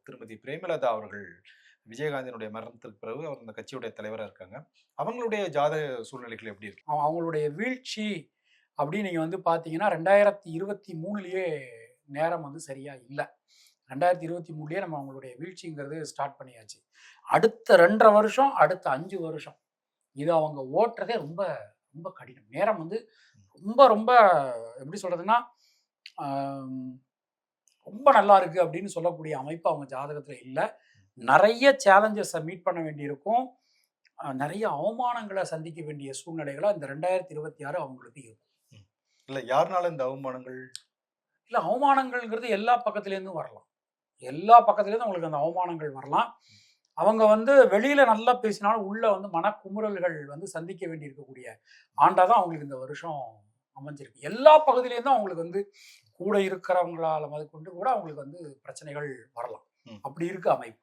திருமதி பிரேமலதா அவர்கள் விஜயகாந்தினுடைய மரணத்திற்கு பிறகு அவர் அந்த கட்சியுடைய தலைவரா இருக்காங்க. அவங்களுடைய ஜாதக சூழ்நிலைகள் எப்படி இருக்கு? அவங்களுடைய வீழ்ச்சி அப்படின்னு நீங்க வந்து பார்த்தீங்கன்னா, 2023லயே நேரம் வந்து சரியா இல்ல. 2023லயே நம்ம அவங்களுடைய வீழ்ச்சிங்கிறது ஸ்டார்ட் பண்ணியாச்சு. அடுத்த 2 1/2 வருஷம், அடுத்த 5 வருஷம். இது அவங்க ஓட்டுறதே ரொம்ப ரொம்ப கடினம். நேரம் வந்து ரொம்ப ரொம்ப எப்படி சொல்றதுன்னா, ஆம் ரொம்ப நல்லா இருக்கு அப்படின்னு சொல்லக்கூடிய அமைப்பு அவங்க ஜாதகத்துல இல்ல. நெறைய சேலஞ்சஸ மீட் பண்ண வேண்டியிருக்கும். நெறைய அவமானங்கள சந்திக்க வேண்டிய சூழ்நிலைகளா இந்த 2026 அவங்களுக்கு இருக்கும். ம். இல்ல யாருனால இந்த அவமானங்கள்? இல்ல அவமானங்கள்ங்கிறது எல்லா பக்கத்துலேருந்தும் வரலாம். எல்லா பக்கத்துலேருந்தும் அவங்களுக்கு அந்த அவமானங்கள் வரலாம். அவங்க வந்து வெளியில நல்லா பேசினாலும், உள்ள வந்து மனக்குமுறல்கள் வந்து சந்திக்க வேண்டி இருக்கக்கூடிய ஆண்டா தான் அவங்களுக்கு இந்த வருஷம் அமைஞ்சிருக்கு. எல்லா பகுதியிலேருந்தும் அவங்களுக்கு வந்து கூட இருக்கிறவங்களால முதற்கொண்டு கூட அவங்களுக்கு வந்து பிரச்சனைகள் வரலாம். ம். அப்படி இருக்கு அமைப்பு.